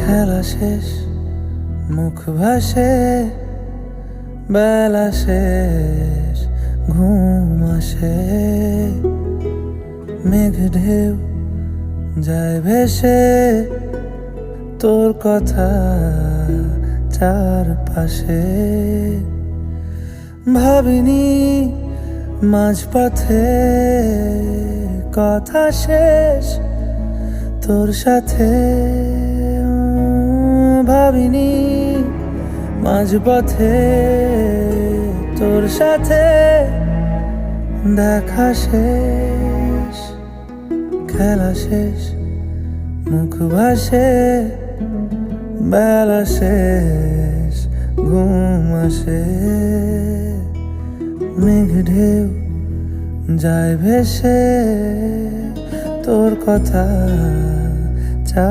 খেলা শেষ, মুখ ভাসে, বেলা শেষ, ঘুম আসে। মেঘ ঢেউ যায় ভেসে, তোর কথা চারপাশে। ভাবিনি মাঝপথে কথা শেষ তোর সাথে। ভাবিনি মাঝপথে তোর সাথে দেখা শেষ। খেলা শেষ, মুখ ভাসে, বেলা শেষ, ঘুম আসে। মেঘ ঢেউ যায় ভেসে, তোর কথা